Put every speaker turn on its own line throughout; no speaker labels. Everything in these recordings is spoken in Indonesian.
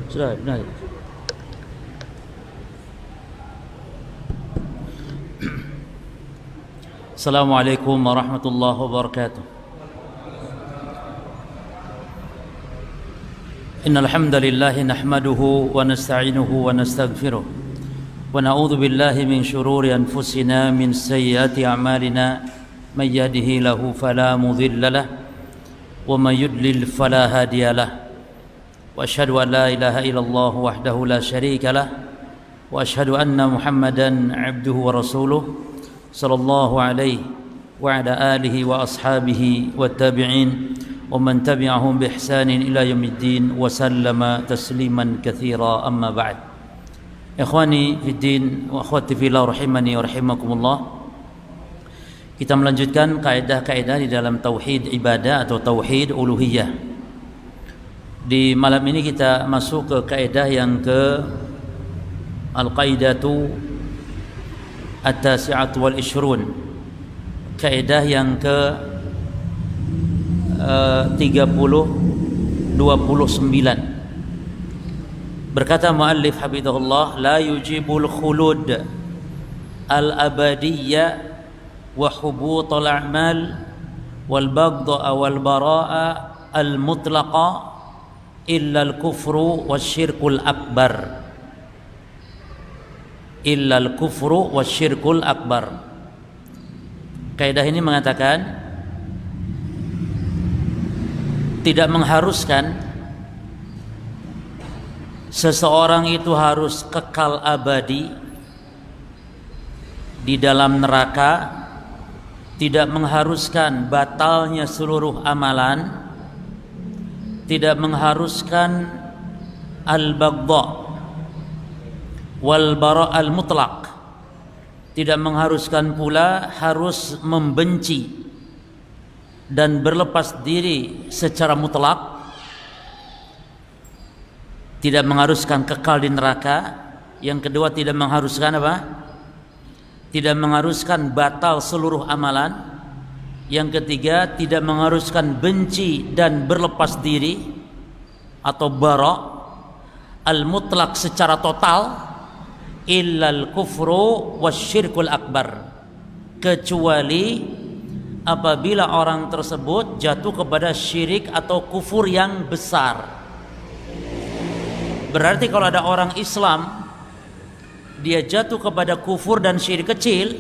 Sudah, benar. Assalamualaikum warahmatullahi wabarakatuh. Innal hamdalillah nahmaduhu wa nasta'inuhu wa nastaghfiruh wa na'udzu billahi min shururi anfusina min sayyiati a'malina may yahdihillahu fala mudilla lahu wa may yudlil fala hadiya lahu wa asyhadu an la ilaha illallah wahdahu la syarika lahu wa asyhadu anna Muhammadan 'abduhu wa rasuluh sallallahu alaihi wa ala alihi wa ashabihi wa tabi'in wa man tabi'ahum bi ihsanin ila yaumiddin wa sallama tasliman katsira amma ba'd. Ikhwani fid din wa akhwati fillah rahimani wa rahimakumullah. Kita melanjutkan kaidah-kaidah di dalam tauhid ibadah atau tauhid uluhiyah. Di malam ini kita masuk ke kaidah yang ke al-qaidatu at-tasi'atu wal ishrun, kaidah yang ke 29. Berkata muallif hafizahullah, la yujibul khulud al-abadiyya wa hubut al-a'mal wal baghdha wal bara'a al-mutlaqa illa al-kufru wasyirkul akbar. Illa al-kufru wasyirkul akbar. Kaidah ini mengatakan tidak mengharuskan seseorang itu harus kekal abadi di dalam neraka, tidak mengharuskan batalnya seluruh amalan, tidak mengharuskan al-baghdha wal bara' al-mutlaq, tidak mengharuskan pula harus membenci dan berlepas diri secara mutlak, tidak mengharuskan kekal di neraka. Yang kedua, tidak mengharuskan apa? Tidak mengharuskan batal seluruh amalan. Yang ketiga, tidak mengharuskan benci dan berlepas diri atau bara' al-mutlaq secara total, illal kufru wasyirkul akbar, kecuali apabila orang tersebut jatuh kepada syirik atau kufur yang besar. Berarti kalau ada orang Islam dia jatuh kepada kufur dan syirik kecil,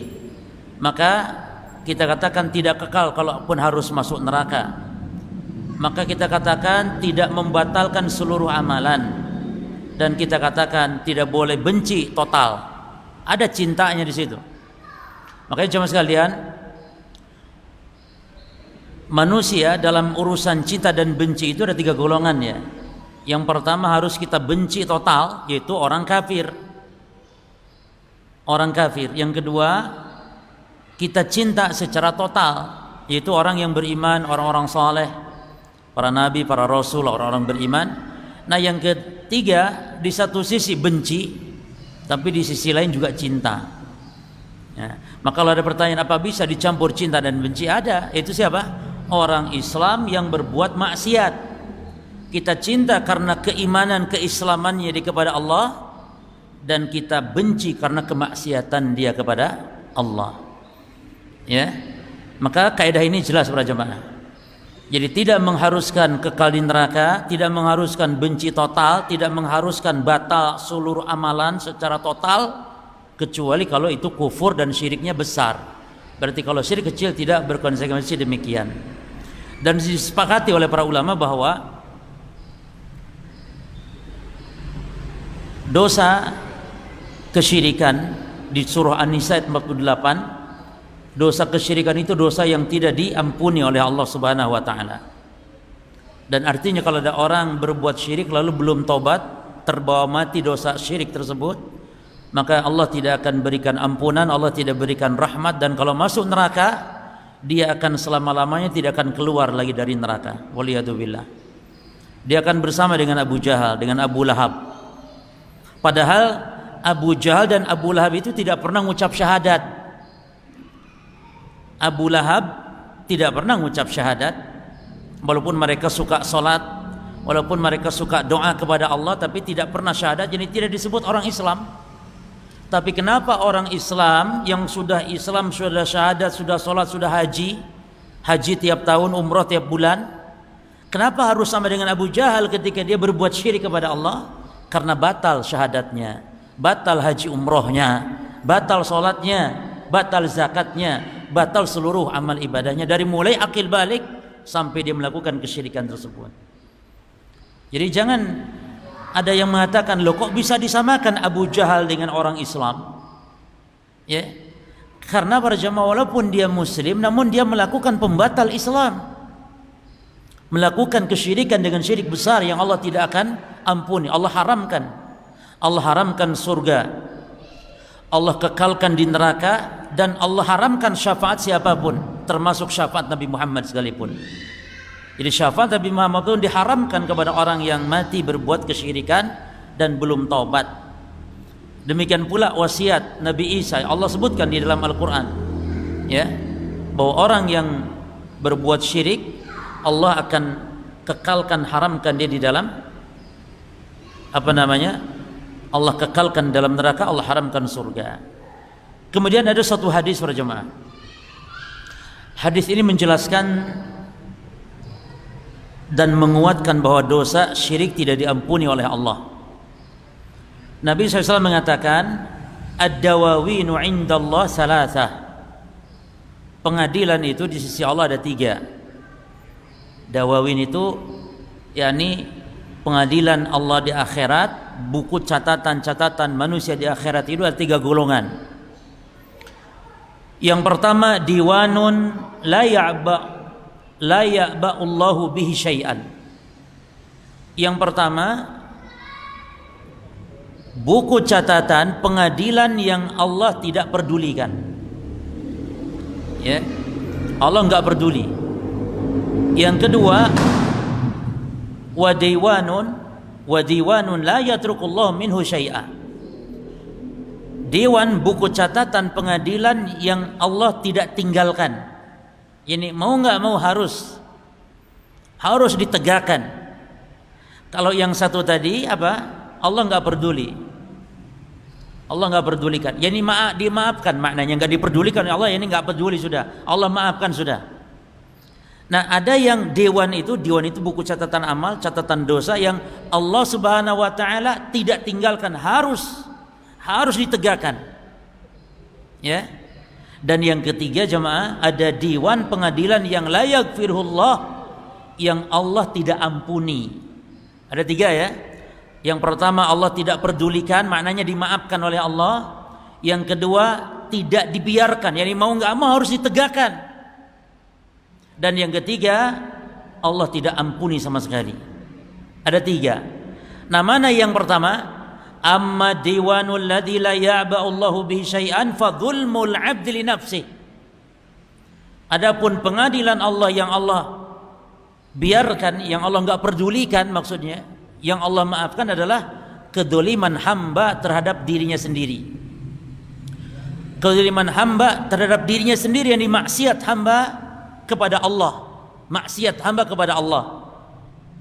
maka kita katakan tidak kekal kalaupun harus masuk neraka. Maka kita katakan tidak membatalkan seluruh amalan, dan kita katakan tidak boleh benci total. Ada cintanya di situ. Makanya jemaah sekalian, manusia dalam urusan cinta dan benci itu ada 3 golongan ya. Yang pertama harus kita benci total, yaitu orang kafir. Orang kafir. Yang kedua, kita cinta secara total, yaitu orang yang beriman, orang-orang saleh, para nabi, para rasul, orang-orang beriman. Nah, yang ketiga, di satu sisi benci, tapi di sisi lain juga cinta. Ya. Maka kalau ada pertanyaan apa bisa dicampur cinta dan benci, ada. Itu siapa? Orang Islam yang berbuat maksiat. Kita cinta karena keimanan keislamannya dia kepada Allah, dan kita benci karena kemaksiatan dia kepada Allah. Ya. Maka kaidah ini jelas para jemaah. Jadi tidak mengharuskan kekal di neraka, tidak mengharuskan benci total, tidak mengharuskan batal seluruh amalan secara total, kecuali kalau itu kufur dan syiriknya besar. Berarti kalau syirik kecil tidak berkonsekuensi demikian. Dan disepakati oleh para ulama bahwa dosa kesyirikan di surah An-Nisa ayat 48, dosa kesyirikan itu dosa yang tidak diampuni oleh Allah Subhanahu wa taala. Dan artinya kalau ada orang berbuat syirik lalu belum tobat, terbawa mati dosa syirik tersebut, maka Allah tidak akan berikan ampunan, Allah tidak berikan rahmat, dan kalau masuk neraka dia akan selama-lamanya tidak akan keluar lagi dari neraka. Waliyadzubillah. Dia akan bersama dengan Abu Jahal, dengan Abu Lahab. Padahal Abu Jahal dan Abu Lahab itu tidak pernah mengucap syahadat. Abu Lahab tidak pernah mengucap syahadat, walaupun mereka suka sholat, walaupun mereka suka doa kepada Allah tapi tidak pernah syahadat, jadi tidak disebut orang Islam. Tapi kenapa orang Islam yang sudah Islam, sudah syahadat, sudah sholat, sudah haji tiap tahun, umroh tiap bulan, kenapa harus sama dengan Abu Jahal ketika dia berbuat syirik kepada Allah? Karena batal syahadatnya, batal haji umrohnya, batal sholatnya, batal zakatnya, batal seluruh amal ibadahnya dari mulai akil balik sampai dia melakukan kesyirikan tersebut. Jadi jangan ada yang mengatakan, loh kok bisa disamakan Abu Jahal dengan orang Islam? Ya, karena para jamaah walaupun dia muslim namun dia melakukan pembatal Islam, melakukan kesyirikan dengan syirik besar yang Allah tidak akan ampuni. Allah haramkan surga, Allah kekalkan di neraka, dan Allah haramkan syafaat siapapun, termasuk syafaat Nabi Muhammad sekalipun. Jadi syafaat Nabi Muhammad itu diharamkan kepada orang yang mati berbuat kesyirikan dan belum taubat. Demikian pula wasiat Nabi Isa, Allah sebutkan di dalam Al-Quran, ya, bahwa orang yang berbuat syirik Allah akan kekalkan, haramkan dia di dalam Allah kekalkan dalam neraka, Allah haramkan surga. Kemudian ada satu hadis para jemaah. Hadis ini menjelaskan dan menguatkan bahwa dosa syirik tidak diampuni oleh Allah. Nabi SAW mengatakan, ad-dawawinu indallah salasah. Pengadilan itu di sisi Allah ada 3. Dawawin itu yakni pengadilan Allah di akhirat, buku catatan manusia di akhirat itu ada 3 golongan. Yang pertama, diwanun la ya'ba'ullahu bihi syai'an. Yang pertama, buku catatan pengadilan yang Allah tidak pedulikan. Ya, Allah enggak peduli. Yang kedua, wa diwanun la yatrukullahu minhu syai'a. Dewan, buku catatan pengadilan yang Allah tidak tinggalkan. Ini mau nggak mau harus ditegakkan. Kalau yang satu tadi apa? Allah nggak peduli. Allah nggak pedulikan. Yani dimaafkan maknanya, nggak diperdulikan oleh Allah. Ini nggak peduli sudah. Allah maafkan sudah. Nah, ada yang dewan itu buku catatan amal, catatan dosa yang Allah Subhanahu wa taala tidak tinggalkan, harus ditegakkan. Ya. Dan yang ketiga jemaah, ada diwan pengadilan yang la yaghfirullah, yang Allah tidak ampuni. Ada 3 ya. Yang pertama, Allah tidak pedulikan, maknanya dimaafkan oleh Allah. Yang kedua, tidak dibiarkan, yani mau nggak mau harus ditegakkan. Dan yang ketiga, Allah tidak ampuni sama sekali. Ada 3. Nah, mana yang pertama? Amma diwanul ladzi la ya'ba'ullahu bihi syai'an fa dzulmul 'abdi li nafsihi. Adapun pengadilan Allah yang Allah biarkan, yang Allah enggak pedulikan, maksudnya yang Allah maafkan adalah kedzaliman hamba terhadap dirinya sendiri. Kedzaliman hamba terhadap dirinya sendiri, yang maksiat hamba kepada Allah. Maksiat hamba kepada Allah.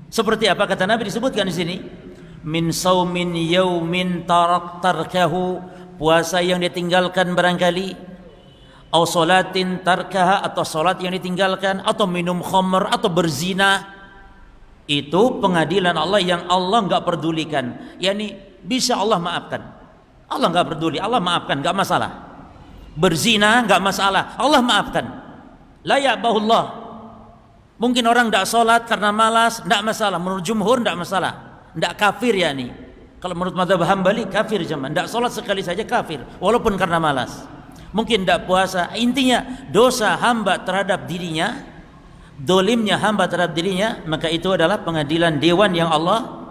Seperti apa kata Nabi disebutkan di sini? Min saumin yaumin tarkahu, puasa yang ditinggalkan barangkali, au salatin tarkaha, atau salat yang ditinggalkan, atau minum khamr, atau berzina. Itu pengadilan Allah yang Allah enggak pedulikan. Yani bisa Allah maafkan. Allah enggak peduli, Allah maafkan, enggak masalah. Berzina enggak masalah, Allah maafkan. La ya'bahullah. Mungkin orang enggak salat karena malas, enggak masalah. Menurut jumhur enggak masalah. Tidak kafir ya nih. Kalau menurut mazhab Hambali kafir jemaah. Tidak sholat sekali saja kafir, walaupun karena malas. Mungkin tidak puasa. Intinya dosa hamba terhadap dirinya, dolimnya hamba terhadap dirinya, maka itu adalah pengadilan dewan yang Allah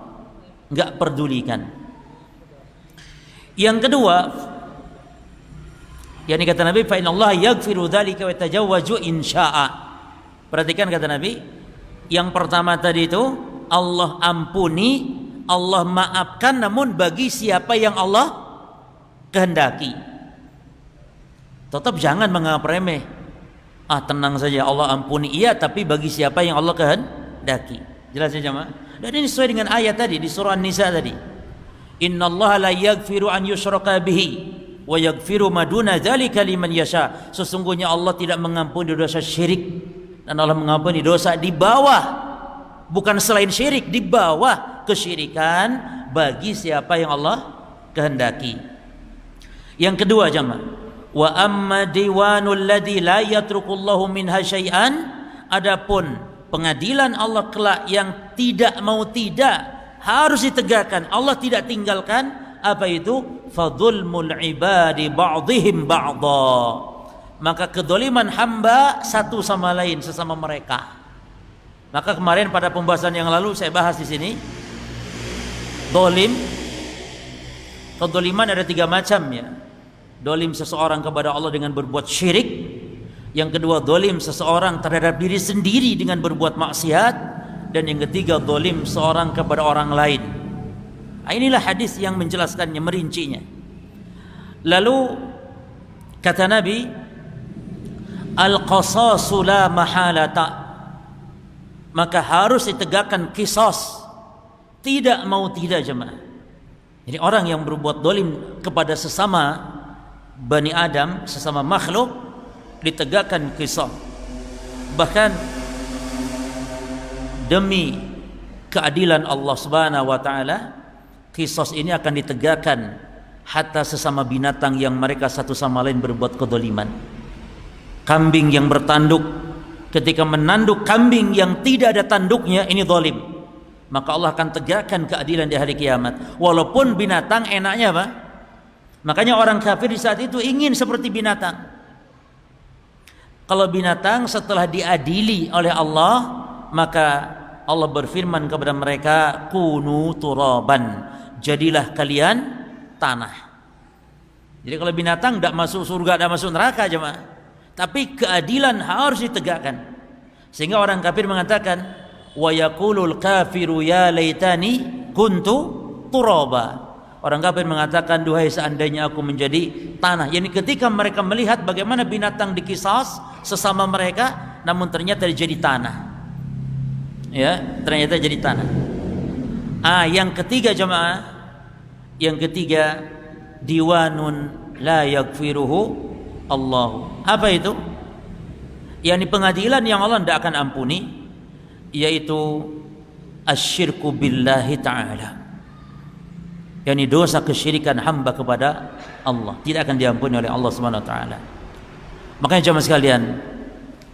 enggak pedulikan. Yang kedua, yakni kata Nabi, fa innallaha yaghfiru dzalika wa yatajawwaju in syaa'a. Perhatikan kata Nabi, yang pertama tadi itu Allah ampuni, Allah maafkan, namun bagi siapa yang Allah kehendaki. Tetap jangan menganggap remeh. Tenang saja, Allah ampuni, iya, tapi bagi siapa yang Allah kehendaki. Jelas ya jemaah? Dan ini sesuai dengan ayat tadi di surah An-Nisa tadi. Innallaha la yaghfiru an yushraka bihi wa yaghfiru ma duna dzalika liman yasha. Sesungguhnya Allah tidak mengampuni dosa syirik, dan Allah mengampuni dosa di bawah, bukan selain syirik, di bawah kesyirikan bagi siapa yang Allah kehendaki. Yang kedua jemaah, wa amma diwanul ladzi la yatrukullahu minha syai'an, adapun pengadilan Allah kelak yang tidak mau tidak harus ditegakkan, Allah tidak tinggalkan, apa itu? Fadzulmul ibadi ba'dihim ba'dha, maka kedoliman hamba satu sama lain, sesama mereka. Maka kemarin pada pembahasan yang lalu saya bahas di sini, dolim, kedoliman ada 3 macam ya. Dolim seseorang kepada Allah dengan berbuat syirik. Yang kedua, dolim seseorang terhadap diri sendiri dengan berbuat maksiat. Dan yang ketiga, dolim seorang kepada orang lain. Nah, inilah hadis yang menjelaskannya, merincinya. Lalu kata Nabi, al-qasasu la mahalata, maka harus ditegakkan qisas, tidak mau tidak jemaah. Jadi orang yang berbuat dolim kepada sesama Bani Adam, sesama makhluk, ditegakkan qisas. Bahkan demi keadilan Allah Subhanahu wa taala, qisas ini akan ditegakkan hatta sesama binatang yang mereka satu sama lain berbuat kedoliman. Kambing yang bertanduk, ketika menanduk kambing yang tidak ada tanduknya, ini zalim, maka Allah akan tegakkan keadilan di hari kiamat. Walaupun binatang enaknya apa? Makanya orang kafir di saat itu ingin seperti binatang. Kalau binatang setelah diadili oleh Allah, maka Allah berfirman kepada mereka, kunu turaban, jadilah kalian tanah. Jadi kalau binatang tidak masuk surga, tidak masuk neraka jemaah, tapi keadilan harus ditegakkan. Sehingga orang kafir mengatakan, wa yaqulul kafiru ya laitani kuntu turaba. Orang kafir mengatakan, duhai seandainya aku menjadi tanah. Yani ketika mereka melihat bagaimana binatang dikisas sesama mereka, namun ternyata jadi tanah. Ya, ternyata jadi tanah. Yang ketiga jemaah, yang ketiga, diwanun la yaghfiruhu Allah. Apa itu? Yani pengadilan yang Allah tidak akan ampuni, yaitu asyirku billahi ta'ala. Yani dosa kesyirikan hamba kepada Allah tidak akan diampuni oleh Allah Subhanahu wa taala. Makanya jemaah sekalian,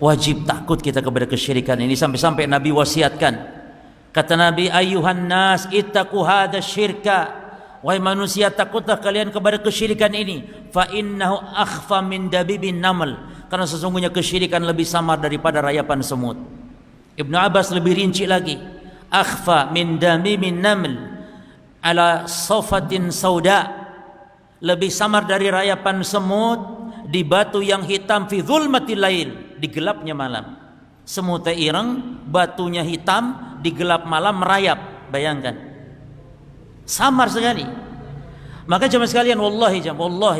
wajib takut kita kepada kesyirikan ini, sampai-sampai Nabi wasiatkan. Kata Nabi, ayyuhan nas ittaqu hadza syirka, wahai manusia takutlah kalian kepada kesyirikan ini, fa innahu akhfa min dabibin naml, karena sesungguhnya kesyirikan lebih samar daripada rayapan semut. Ibnu Abbas lebih rinci lagi, akhfa min dabibin naml ala safatin sauda, lebih samar dari rayapan semut di batu yang hitam, fi zulmatil lail, di gelapnya malam. Semutnya ireng, batunya hitam, di gelap malam merayap. Bayangkan, samar sekali. Maka jemaah sekalian, wallahi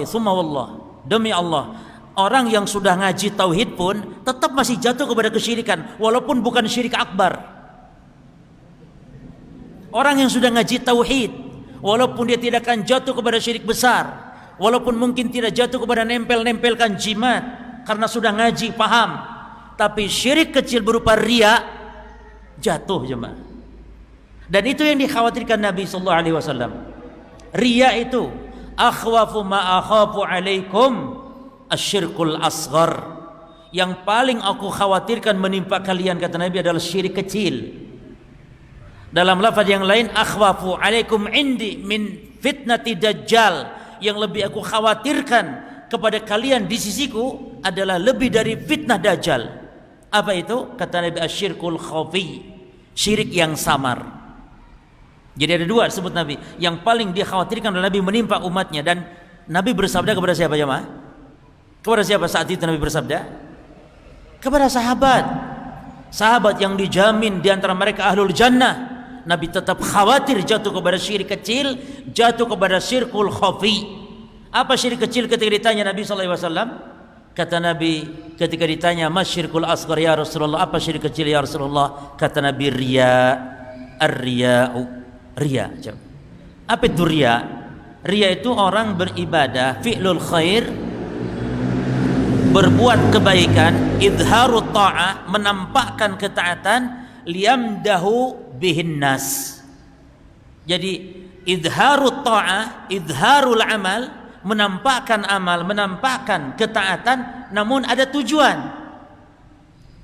summa wallah, demi Allah, orang yang sudah ngaji tauhid pun tetap masih jatuh kepada kesyirikan, walaupun bukan syirik akbar. Orang yang sudah ngaji tauhid, walaupun dia tidak akan jatuh kepada syirik besar, walaupun mungkin tidak jatuh kepada nempel-nempelkan jimat karena sudah ngaji, paham, tapi syirik kecil berupa riya jatuh jemaah. Dan itu yang dikhawatirkan Nabi sallallahu alaihi wasallam. Riya itu akhwafu ma akhafu alaikum asyirkul asghar. Yang paling aku khawatirkan menimpa kalian, kata Nabi, adalah syirik kecil. Dalam lafaz yang lain, akhwafu alaikum indi min fitnati dajjal, yang lebih aku khawatirkan kepada kalian di sisiku adalah lebih dari fitnah dajjal. Apa itu? Kata Nabi, asyirkul khafi, syirik yang samar. Jadi ada dua disebut Nabi, yang paling dia khawatirkan adalah Nabi menimpa umatnya. Dan Nabi bersabda kepada siapa jemaah? Kepada siapa saat itu Nabi bersabda? Kepada sahabat. Sahabat yang dijamin di antara mereka ahlul jannah. Nabi tetap khawatir jatuh kepada syirik kecil, jatuh kepada syirkul khafi. Apa syirik kecil ketika ditanya Nabi sallallahu alaihi wasallam? Kata Nabi ketika ditanya, "Mas syirkul asghar ya Rasulullah?" Apa syirik kecil ya Rasulullah? Kata Nabi, riya. ar-riya'u. Riya. Apa itu riya? Riya itu orang beribadah, fi'lul khair, berbuat kebaikan, idharut ta'ah, menampakkan ketaatan, liyamdahu bihin nas. Jadi idharut ta'ah, idharul amal, menampakkan amal, menampakkan ketaatan, namun ada tujuan.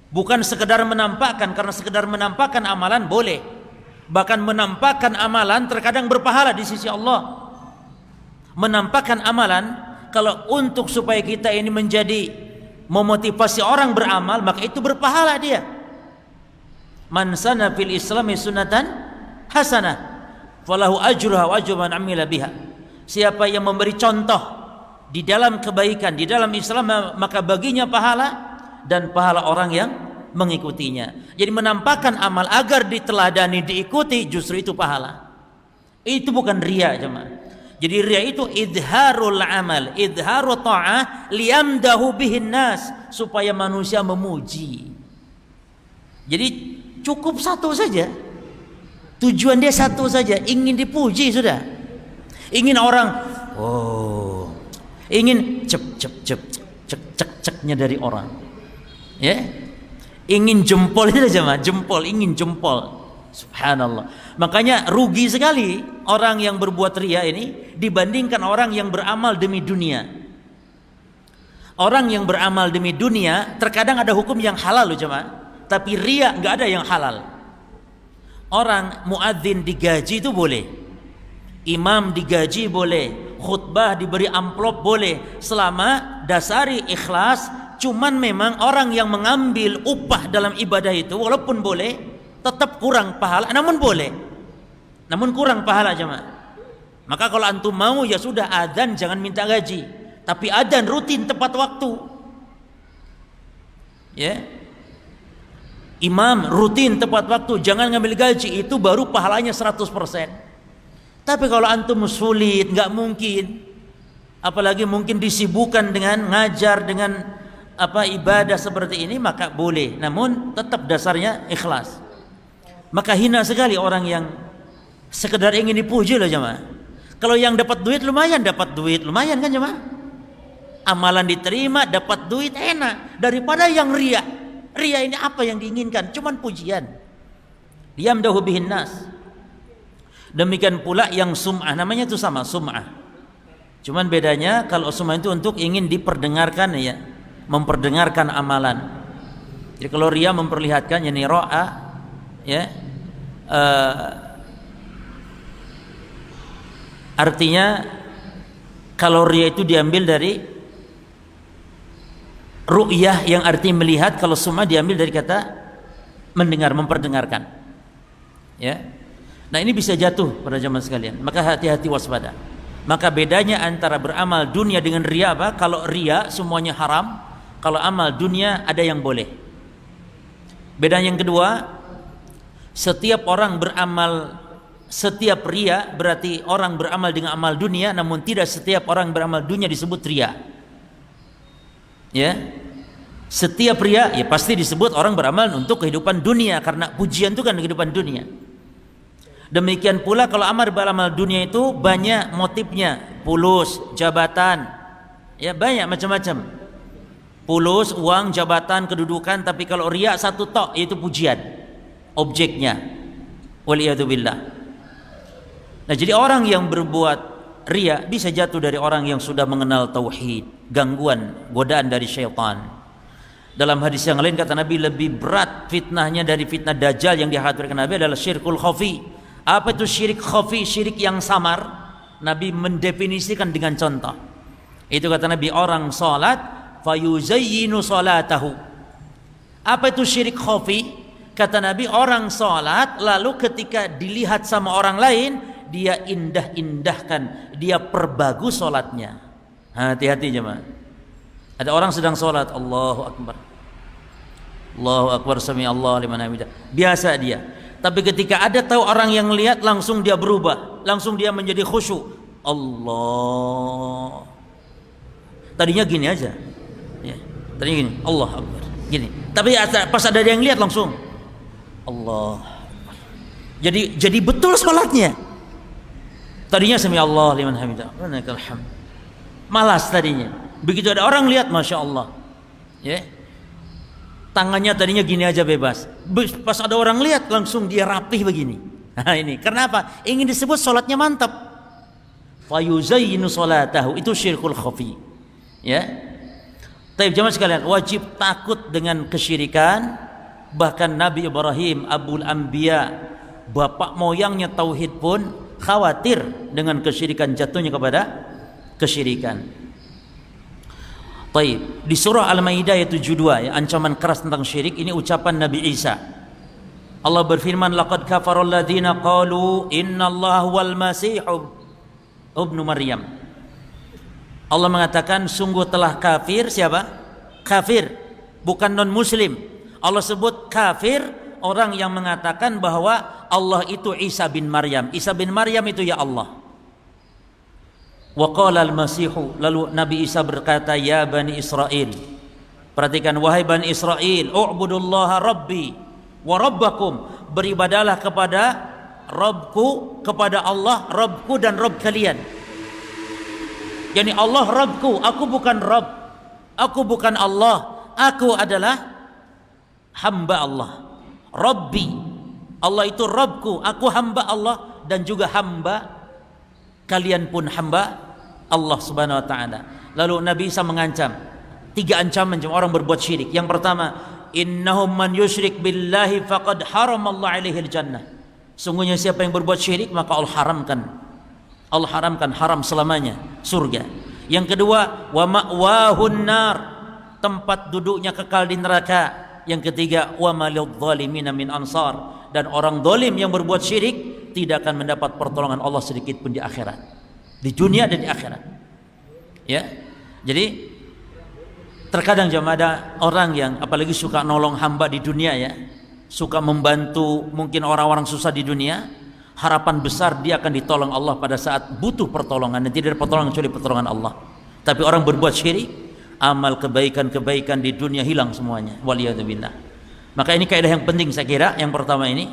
Bukan sekedar menampakkan, karena sekedar menampakkan amalan boleh. Bahkan menampakkan amalan terkadang berpahala di sisi Allah. Menampakkan amalan, kalau untuk supaya kita ini menjadi memotivasi orang beramal, maka itu berpahala dia. Man sana fil islami sunnatan hasanah falahu ajruha wa ajru man amila biha. Siapa yang memberi contoh di dalam kebaikan, di dalam Islam, maka baginya pahala dan pahala orang yang mengikutinya. Jadi menampakkan amal agar diteladani, diikuti, justru itu pahala. Itu bukan riya, jemaah. Jadi riya itu idharul amal, idharul ta'ah, liyamdahu bihin nas, supaya manusia memuji. Jadi cukup satu saja. Tujuan dia satu saja, ingin dipuji sudah. Ingin orang, ingin cek-ceknya dari orang. Ya, ingin jempol itu aja, jempol, ingin jempol. Subhanallah. Makanya rugi sekali orang yang berbuat riya ini dibandingkan orang yang beramal demi dunia. Orang yang beramal demi dunia terkadang ada hukum yang halal loh jemaah, tapi riya nggak ada yang halal. Orang muadzin digaji itu boleh, imam digaji boleh, khutbah diberi amplop boleh, selama dasari ikhlas. Cuman memang orang yang mengambil upah dalam ibadah itu walaupun boleh, tetap kurang pahala, namun boleh, namun kurang pahala jemaah. Maka kalau antum mau ya sudah, adzan jangan minta gaji, tapi adzan rutin tepat waktu. Ya, imam rutin tepat waktu, jangan ngambil gaji, itu baru pahalanya 100%. Tapi kalau antum sulit, nggak mungkin, apalagi mungkin disibukkan dengan ngajar, dengan ibadah seperti ini, maka boleh, namun tetap dasarnya ikhlas. Maka hina sekali orang yang sekedar ingin dipuji loh jemaah. Kalau yang dapat duit lumayan kan jemaah. Amalan diterima, dapat duit enak, daripada yang riya. Riya ini apa yang diinginkan? Cuman pujian. Yamdahu bihin nas. Demikian pula yang sum'ah, namanya itu sama, sum'ah. Cuman bedanya kalau sum'ah itu untuk ingin diperdengarkan, ya, memperdengarkan amalan. Jadi kalau riya memperlihatkan, yani ra'a, ya, artinya kalau riya itu diambil dari ru'yah yang arti melihat, kalau sum'ah diambil dari kata mendengar, memperdengarkan. Ya. Nah ini bisa jatuh pada zaman sekalian. Maka hati-hati, waspada. Maka bedanya antara beramal dunia dengan riya apa? Kalau riya semuanya haram. Kalau amal dunia ada yang boleh. Beda yang kedua, setiap orang beramal, setiap riya berarti orang beramal dengan amal dunia, namun tidak setiap orang beramal dunia disebut riya. Ya, setiap riya ya pasti disebut orang beramal untuk kehidupan dunia, karena pujian itu kan kehidupan dunia. Demikian pula kalau beramal dunia itu banyak motifnya, fulus, jabatan, ya banyak macam-macam. Fulus, uang, jabatan, kedudukan. Tapi kalau riya satu tok, yaitu pujian, objeknya. Waliyadzubillah. Nah jadi orang yang berbuat riya bisa jatuh dari orang yang sudah mengenal tauhid, gangguan, godaan dari syaitan. Dalam hadis yang lain kata Nabi, lebih berat fitnahnya dari fitnah dajjal yang dikhawatirkan Nabi adalah syirkul khafi. Apa itu syirik khafi? Syirik yang samar. Nabi mendefinisikan dengan contoh. Itu kata Nabi, orang salat fayuzayyinu salatahu. Apa itu syirik khafi? Kata Nabi, orang salat lalu ketika dilihat sama orang lain, dia indah-indahkan, dia perbagus salatnya. Hati-hati jemaah. Ada orang sedang salat, Allahu Akbar, Allahu Akbar, sami Allah liman hamidah, biasa dia. Tapi ketika ada tahu orang yang lihat, langsung dia berubah, langsung dia menjadi khusyuk. Allah. Tadinya gini aja. Ya, tadinya gini, Allah Akbar, gini. Tapi pas ada yang lihat langsung Allah Akbar. Jadi betul salatnya. Tadinya sami Allah liman hamidah, walakal hamd. Malas tadinya. Begitu ada orang lihat, masya Allah, ya, tangannya tadinya gini aja bebas. Pas ada orang lihat langsung dia rapih begini. Nah ini kenapa? Ingin disebut salatnya mantap. Fayuzayyinu salatahu, itu syirkul khafi. Ya. Tapi jemaah sekalian, wajib takut dengan kesyirikan. Bahkan Nabi Ibrahim Abul Anbiya, bapak moyangnya tauhid pun khawatir dengan kesyirikan, jatuhnya kepada kesyirikan. Baik, di surah Al-Maidah ayat 72 ya, ancaman keras tentang syirik, ini ucapan Nabi Isa. Allah berfirman, laqad kafara alladziina qalu innallaha huwal masih ibnu Maryam. Allah mengatakan sungguh telah kafir. Siapa? Kafir, bukan non muslim. Allah sebut kafir orang yang mengatakan bahwa Allah itu Isa bin Maryam. Isa bin Maryam itu ya Allah. Wa qala al-Masihu, lalu Nabi Isa berkata, ya Bani Israel, perhatikan, wahai Bani Israel, u'budullaha rabbi wa rabbakum, beribadalah kepada Rabbku, kepada Allah, Rabbku dan Rabb kalian. Yani Allah Rabbku, aku bukan Rabb, aku bukan Allah, aku adalah hamba Allah. Rabbi, Allah itu Rabbku, aku hamba Allah, dan juga hamba kalian pun hamba Allah subhanahu wa ta'ala. Lalu Nabi Isa mengancam, 3 ancaman orang berbuat syirik. Yang pertama, innahum man yusyrik billahi faqad haramallahu alaihi jannah. Sungguhnya siapa yang berbuat syirik maka Allah haramkan haram selamanya surga. Yang kedua, wa ma'wahun nar, tempat duduknya kekal di neraka. Yang ketiga, wa malil zalimina min ansar, dan orang zalim yang berbuat syirik tidak akan mendapat pertolongan Allah sedikit pun di akhirat, di dunia dan di akhirat. Ya, jadi terkadang jemaah ada orang yang apalagi suka nolong hamba di dunia ya, suka membantu mungkin orang-orang susah di dunia, harapan besar dia akan ditolong Allah pada saat butuh pertolongan, dan tidak ada pertolongan kecuali pertolongan Allah. Tapi orang berbuat syirik, amal kebaikan-kebaikan di dunia hilang semuanya. Waliyadzubillah. Maka ini kaidah yang penting saya kira, yang pertama ini,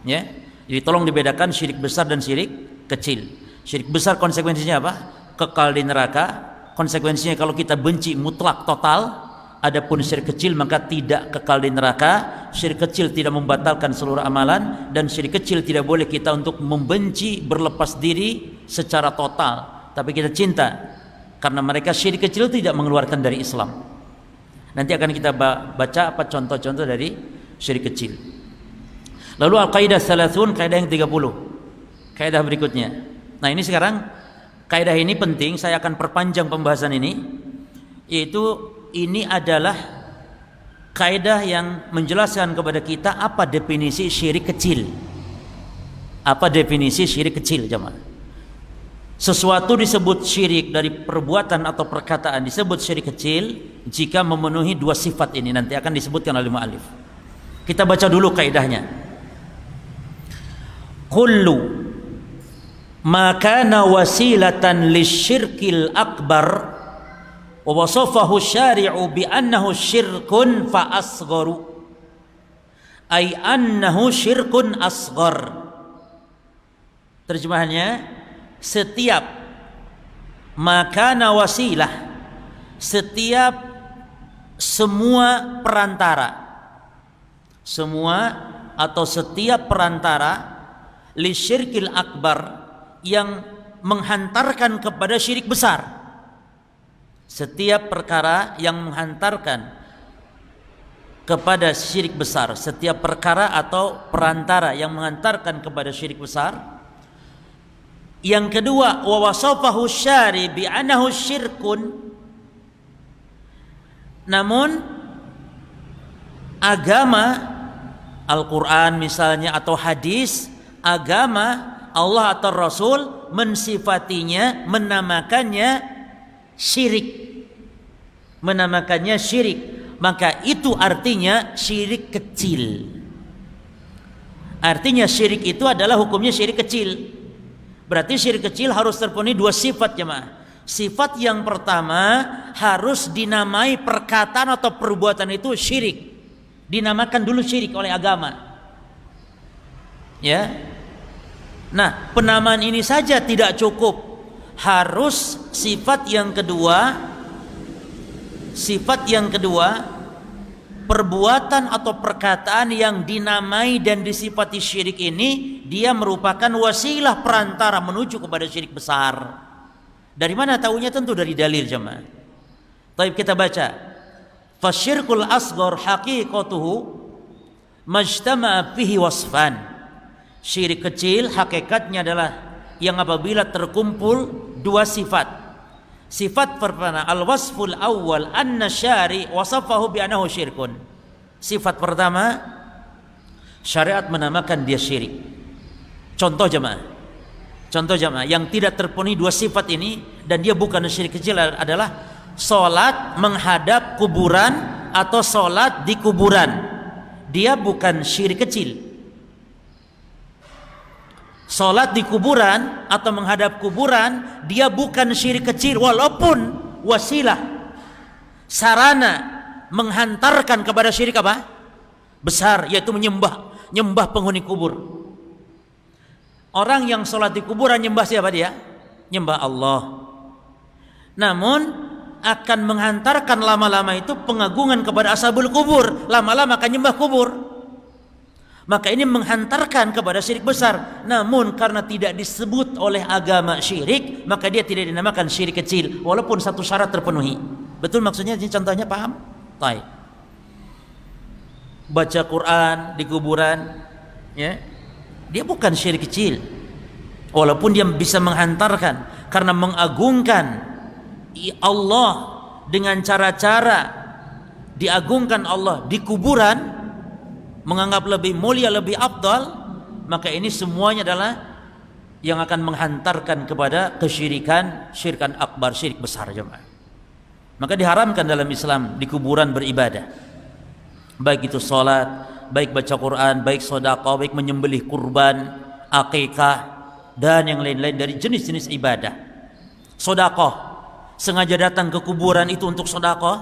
ya. Jadi tolong dibedakan syirik besar dan syirik kecil. Syirik besar konsekuensinya apa? Kekal di neraka. Konsekuensinya kalau kita benci mutlak total. Adapun syirik kecil maka tidak kekal di neraka. Syirik kecil tidak membatalkan seluruh amalan, dan syirik kecil tidak boleh kita untuk membenci, berlepas diri secara total. Tapi kita cinta, karena mereka syirik kecil tidak mengeluarkan dari Islam. Nanti akan kita baca apa contoh-contoh dari syirik kecil. Lalu al-qaidah salasun, kaidah yang 30. Kaidah berikutnya. Nah, ini sekarang kaidah ini penting, saya akan perpanjang pembahasan ini, yaitu ini adalah kaidah yang menjelaskan kepada kita apa definisi syirik kecil. Apa definisi syirik kecil, jemaah? Sesuatu disebut syirik dari perbuatan atau perkataan disebut syirik kecil jika memenuhi 2 sifat ini, nanti akan disebutkan oleh mu'allif. Kita baca dulu kaidahnya. Kullu ma kana wasilatan lisyirkil akbar wa wasafahu syari'u bi annahu syirkun fa asgharu, ay annahu syirkun asghar. Terjemahannya, setiap makana wasilah, setiap semua perantara, semua atau setiap perantara li syirkil akbar, yang menghantarkan kepada syirik besar. Setiap perkara yang menghantarkan kepada syirik besar, setiap perkara atau perantara yang menghantarkan kepada syirik besar. Yang kedua, wa wasafahu syari bi annahu syirkun, namun agama Al-Quran misalnya atau hadis, agama Allah atau Rasul mensifatinya, menamakannya syirik, menamakannya syirik, maka itu artinya syirik kecil. Artinya syirik itu adalah hukumnya syirik kecil. Berarti syirik kecil harus terpenuhi 2 sifat, jemaah. Sifat yang pertama, harus dinamai perkataan atau perbuatan itu syirik, dinamakan dulu syirik oleh agama, ya. Nah, penamaan ini saja tidak cukup. Harus sifat yang kedua, perbuatan atau perkataan yang dinamai dan disifati syirik ini, dia merupakan wasilah perantara menuju kepada syirik besar. Dari mana tahunya? Tentu dari dalil, jemaah. Baik, kita baca. Fasyirkul asghar haqiqatuhu majtama'a fihi wasfan. Syirik kecil hakikatnya adalah yang apabila terkumpul dua sifat. Sifat pertama, al-wasful awwal anna syari wasafahu bi annahu syirkun. Sifat pertama, syariat menamakan dia syirik. Contoh jemaah yang tidak terpenuhi dua sifat ini dan dia bukan syirik kecil adalah salat menghadap kuburan atau salat di kuburan. Dia bukan syirik kecil. Salat di kuburan atau menghadap kuburan, dia bukan syirik kecil walaupun wasilah, sarana menghantarkan kepada syirik apa? Besar, yaitu menyembah penghuni kubur. Orang yang sholat di kuburan nyembah siapa dia? Nyembah Allah. Namun akan menghantarkan lama-lama itu pengagungan kepada ashabul kubur. Lama-lama akan nyembah kubur. Maka ini menghantarkan kepada syirik besar. Namun karena tidak disebut oleh agama syirik, maka dia tidak dinamakan syirik kecil walaupun satu syarat terpenuhi. Betul maksudnya? Ini contohnya paham? Baik. Baca Quran di kuburan, ya. Dia bukan syirik kecil walaupun dia bisa menghantarkan karena mengagungkan Allah dengan cara-cara diagungkan Allah di kuburan, menganggap lebih mulia, lebih afdal, maka ini semuanya adalah yang akan menghantarkan kepada kesyirikan, syirkan akbar, syirik besar, jemaah. Maka diharamkan dalam Islam di kuburan beribadah, baik itu salat, baik baca Quran, baik sedekah, baik menyembelih kurban, akikah dan yang lain-lain dari jenis-jenis ibadah. Sedekah, sengaja datang ke kuburan itu untuk sedekah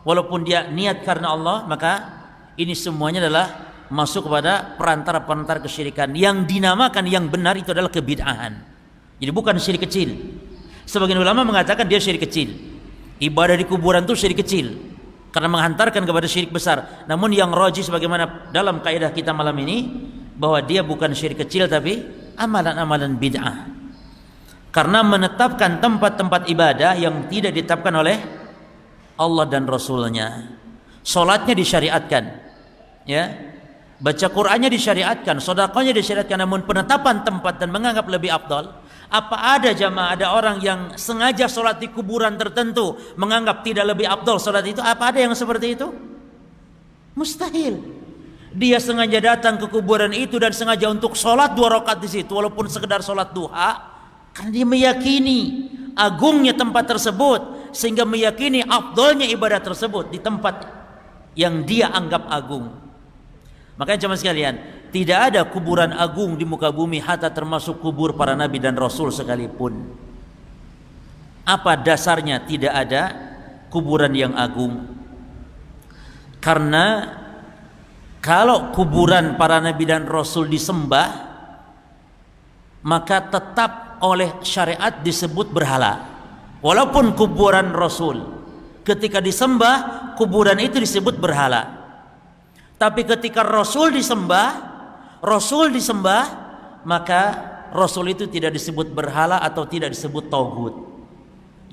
walaupun dia niat karena Allah, maka ini semuanya adalah masuk kepada perantara-perantara kesyirikan. Yang dinamakan yang benar itu adalah kebid'ahan. Jadi bukan syirik kecil. Sebagian ulama mengatakan dia syirik kecil. Ibadah di kuburan itu syirik kecil karena menghantarkan kepada syirik besar. Namun yang rajih sebagaimana dalam kaidah kita malam ini, bahwa dia bukan syirik kecil tapi amalan-amalan bid'ah. Karena menetapkan tempat-tempat ibadah yang tidak ditetapkan oleh Allah dan Rasulnya. Salatnya disyariatkan, ya. Baca Qur'annya disyariatkan, sedekahnya disyariatkan, namun penetapan tempat dan menganggap lebih afdal. Apa ada jamaah, ada orang yang sengaja sholat di kuburan tertentu menganggap tidak lebih afdal sholat itu? Apa ada yang seperti itu? Mustahil. Dia sengaja datang ke kuburan itu dan sengaja untuk sholat 2 rakaat di situ, walaupun sekedar sholat duha, karena dia meyakini agungnya tempat tersebut, sehingga meyakini afdalnya ibadah tersebut di tempat yang dia anggap agung. Makanya jemaah sekalian, tidak ada kuburan agung di muka bumi, hatta termasuk kubur para nabi dan rasul sekalipun. Apa dasarnya tidak ada kuburan yang agung? Karena kalau kuburan para nabi dan rasul disembah, maka tetap oleh syariat disebut berhala. Walaupun kuburan rasul ketika disembah, kuburan itu disebut berhala. Tapi ketika Rasul disembah, maka Rasul itu tidak disebut berhala atau tidak disebut tauhid.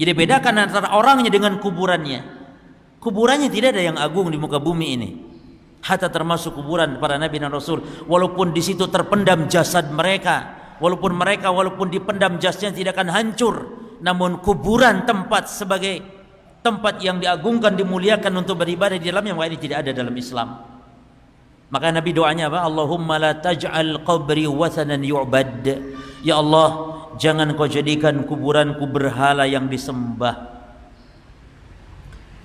Jadi bedakan antara orangnya dengan kuburannya. Kuburannya tidak ada yang agung di muka bumi ini, hatta termasuk kuburan para nabi dan rasul. Walaupun di situ terpendam jasad mereka, walaupun dipendam jasadnya tidak akan hancur, namun kuburan tempat sebagai tempat yang diagungkan, dimuliakan untuk beribadah di dalamnya, maka ini tidak ada dalam Islam. Maka Nabi doanya apa? Allahumma la taj'al qabri wathanan yu'bad. Ya Allah, jangan kau jadikan kuburanku berhala yang disembah.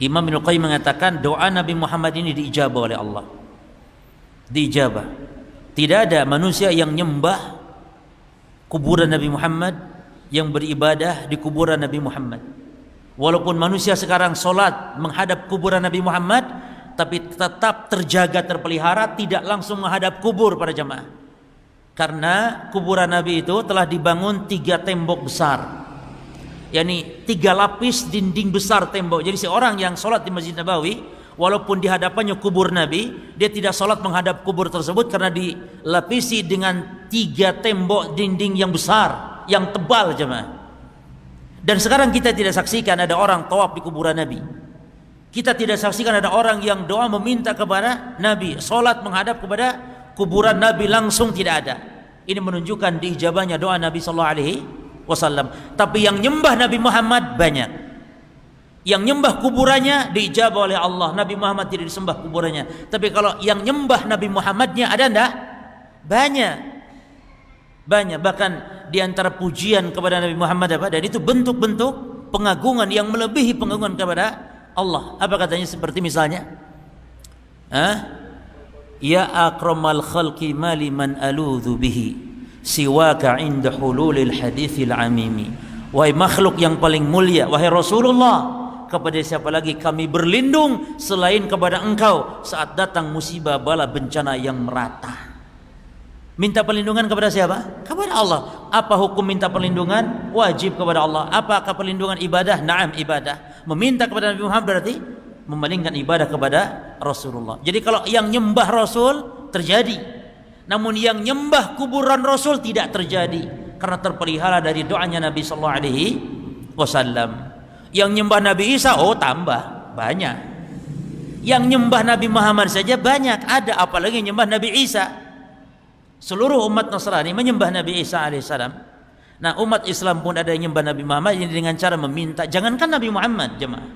Imam Ibnu Qayyim mengatakan doa Nabi Muhammad ini diijabah oleh Allah. Diijabah. Tidak ada manusia yang nyembah kuburan Nabi Muhammad, yang beribadah di kuburan Nabi Muhammad. Walaupun manusia sekarang solat menghadap kuburan Nabi Muhammad, tapi tetap terjaga, terpelihara, tidak langsung menghadap kubur para jamaah. Karena kuburan Nabi itu telah dibangun 3 tembok besar, yakni 3 lapis dinding besar tembok. Jadi seorang yang sholat di Masjid Nabawi, walaupun di hadapannya kubur Nabi, dia tidak sholat menghadap kubur tersebut karena dilapisi dengan 3 tembok dinding yang besar, yang tebal jemaah. Dan sekarang kita tidak saksikan ada orang tawaf di kuburan Nabi. Kita tidak saksikan ada orang yang doa meminta kepada Nabi, sholat menghadap kepada kuburan Nabi langsung, tidak ada. Ini menunjukkan diijabahnya doa Nabi sallallahu alaihi wasallam. Tapi yang nyembah Nabi Muhammad banyak. Yang nyembah kuburannya diijabah oleh Allah. Nabi Muhammad tidak disembah kuburannya. Tapi kalau yang nyembah Nabi Muhammadnya ada enggak? Banyak. Banyak. Bahkan di antara pujian kepada Nabi Muhammad apa? Dan itu bentuk-bentuk pengagungan yang melebihi pengagungan kepada Allah. Apa katanya? Seperti misalnya, ya akramal khalqi mali man aludhu bihi siwaka inda hululil hadithil amimi. Wahai makhluk yang paling mulia, wahai Rasulullah, kepada siapa lagi kami berlindung selain kepada engkau saat datang musibah bala bencana yang merata. Minta perlindungan kepada siapa? Kepada Allah. Apa hukum minta perlindungan? Wajib kepada Allah. Apakah perlindungan ibadah? Naam, ibadah. Meminta kepada Nabi Muhammad berarti memalingkan ibadah kepada Rasulullah. Jadi kalau yang nyembah Rasul terjadi, namun yang nyembah kuburan Rasul tidak terjadi karena terpelihara dari doanya Nabi sallallahu alaihi wasallam. Yang nyembah Nabi Isa, oh tambah banyak. Yang nyembah Nabi Muhammad saja banyak, ada apalagi nyembah Nabi Isa. Seluruh umat Nasrani menyembah Nabi Isa alaihissalam. Nah, umat Islam pun ada yang nyembah Nabi Muhammad ini dengan cara meminta. Jangankan Nabi Muhammad, jemaah.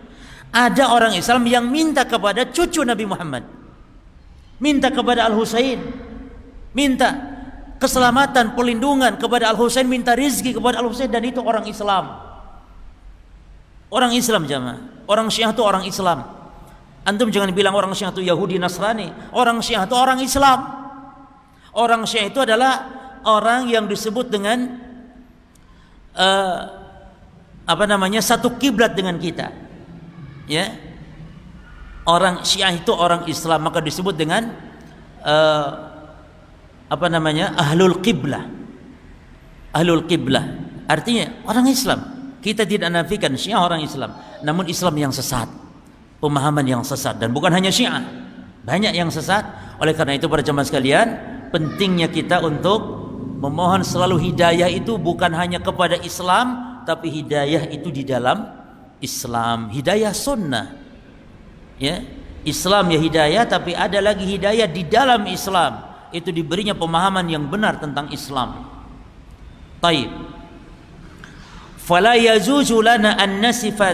Ada orang Islam yang minta kepada cucu Nabi Muhammad, minta kepada Al-Husain, minta keselamatan, perlindungan kepada Al-Husain, minta rizki kepada Al-Husain, dan itu orang Islam. Orang Islam jemaah. Orang Syiah itu orang Islam. Antum jangan bilang orang Syiah itu Yahudi Nasrani. Orang Syiah itu orang Islam. Orang Syiah itu adalah orang yang disebut dengan satu kiblat dengan kita. Ya, orang Syiah itu orang Islam, maka disebut dengan ahlul qiblah. Ahlul qiblah artinya orang Islam. Kita tidak nafikan Syiah orang Islam, namun Islam yang sesat, pemahaman yang sesat, dan bukan hanya Syiah, banyak yang sesat. Oleh karena itu para jemaah sekalian, pentingnya kita untuk memohon selalu hidayah itu bukan hanya kepada Islam, tapi hidayah itu di dalam Islam, hidayah sunnah. Ya, Islam ya hidayah, tapi ada lagi hidayah di dalam Islam, itu diberinya pemahaman yang benar tentang Islam. Taib. Fala yajuzu lana an nasifa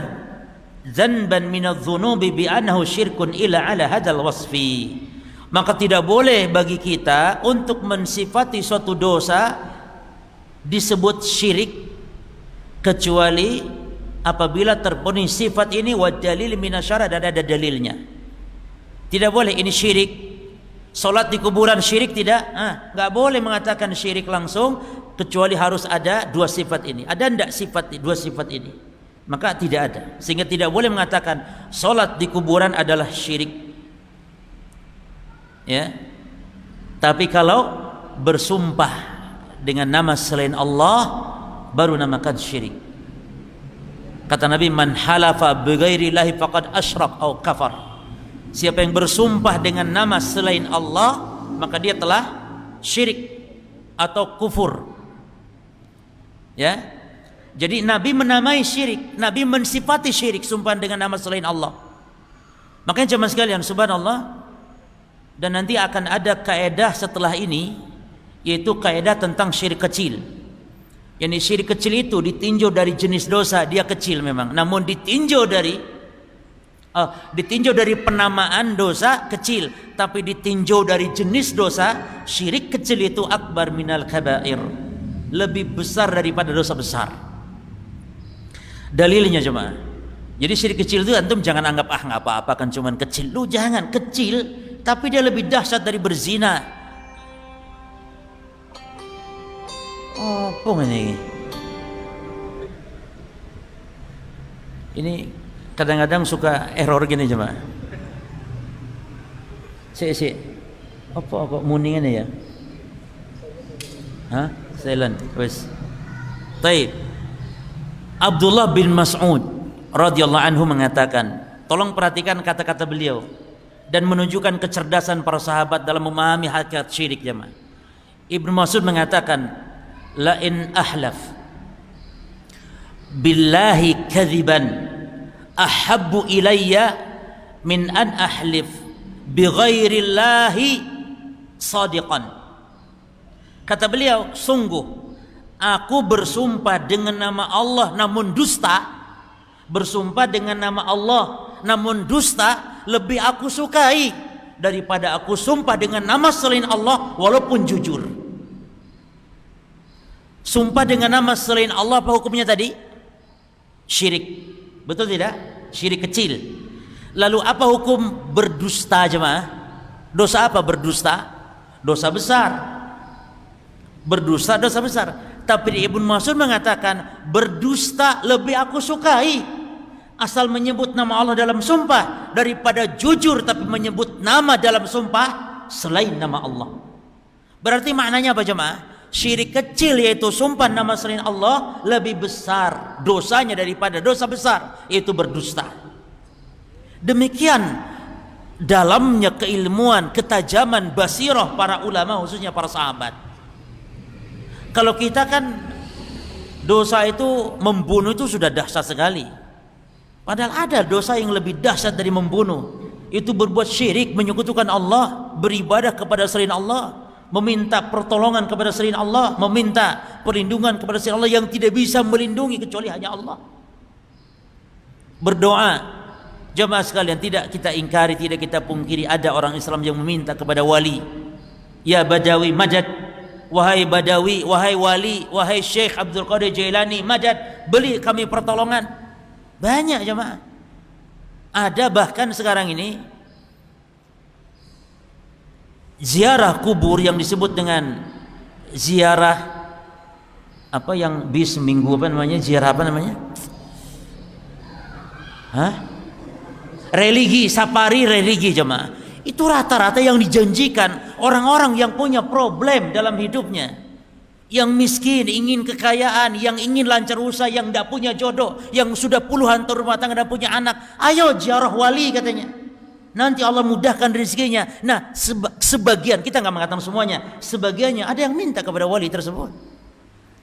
dzanban min adh-dhunubi bi annahu syirkun ila ala hadzal wasfi. Maka tidak boleh bagi kita untuk mensifati suatu dosa disebut syirik kecuali apabila terpenuhi sifat ini, wa dalil minasyara, dan ada dalilnya. Tidak boleh ini syirik. Salat di kuburan syirik, tidak. Enggak boleh mengatakan syirik langsung kecuali harus ada 2 sifat ini. Ada enggak sifat 2 sifat ini? Maka tidak ada. Sehingga tidak boleh mengatakan salat di kuburan adalah syirik. Ya. Tapi kalau bersumpah dengan nama selain Allah baru namakan syirik. Kata Nabi, man halafa bighairillahi faqad asyrak atau kafar. Siapa yang bersumpah dengan nama selain Allah, maka dia telah syirik atau kufur. Ya. Jadi Nabi menamai syirik, Nabi mensifati syirik, sumpah dengan nama selain Allah. Makanya jemaah sekalian, subhanallah, dan nanti akan ada kaidah setelah ini, yaitu kaidah tentang syirik kecil. Yani syirik kecil itu ditinjau dari jenis dosa, dia kecil memang, namun ditinjau dari penamaan dosa kecil, tapi ditinjau dari jenis dosa, syirik kecil itu akbar minal kabair, lebih besar daripada dosa besar. Dalilnya jemaah. Jadi syirik kecil itu antum jangan anggap nggak apa-apa kan, cuman kecil. Lu jangan kecil, tapi dia lebih dahsyat dari berzina. Apa ini? Ini kadang-kadang suka error gini jemaah. Si. Apa muningannya ya? Hah? Silent. Wes. Taib. Abdullah bin Mas'ud radhiyallahu anhu mengatakan, tolong perhatikan kata-kata beliau dan menunjukkan kecerdasan para sahabat dalam memahami hakikat syirik jemaah. Ibnu Mas'ud mengatakan, la in ahlaf billahi kadhiban ahabbu ilayya min an ahlif bi ghairillahi sadiqan. Kata beliau, sungguh aku bersumpah dengan nama Allah namun dusta, bersumpah dengan nama Allah namun dusta lebih aku sukai daripada aku sumpah dengan nama selain Allah walaupun jujur. Sumpah dengan nama selain Allah apa hukumnya tadi? Syirik. Betul tidak? Syirik kecil. Lalu apa hukum berdusta jemaah? Dosa apa berdusta? Dosa besar. Berdusta dosa besar. Tapi Ibnu Mas'ud mengatakan berdusta lebih aku sukai asal menyebut nama Allah dalam sumpah daripada jujur tapi menyebut nama dalam sumpah selain nama Allah. Berarti maknanya apa jemaah? Syirik kecil yaitu sumpah nama selain Allah lebih besar dosanya daripada dosa besar yaitu berdusta. Demikian dalamnya keilmuan, ketajaman basirah para ulama khususnya para sahabat. Kalau kita kan dosa itu membunuh itu sudah dahsyat sekali. Padahal ada dosa yang lebih dahsyat dari membunuh. Itu berbuat syirik, menyekutukan Allah, beribadah kepada selain Allah, meminta pertolongan kepada selain Allah, meminta perlindungan kepada selain Allah yang tidak bisa melindungi kecuali hanya Allah. Berdoa, jemaah sekalian, tidak kita ingkari, tidak kita pungkiri ada orang Islam yang meminta kepada wali. Ya Badawi Majad, wahai Badawi, wahai wali, wahai Syekh Abdul Qadir Jailani, Majad, beli kami pertolongan. Banyak jemaah. Ada bahkan sekarang ini ziarah kubur yang disebut dengan ziarah apa yang bis minggu apa namanya? Ziarah apa namanya? Hah? Religi, safari religi jemaah. Itu rata-rata yang dijanjikan orang-orang yang punya problem dalam hidupnya, yang miskin, ingin kekayaan, yang ingin lancar usaha, yang tidak punya jodoh, yang sudah puluhan tahun rumah tangga dan punya anak. Ayo ziarah wali katanya. Nanti Allah mudahkan rezekinya. Nah, sebagian, kita nggak mengatakan semuanya, sebagiannya ada yang minta kepada wali tersebut.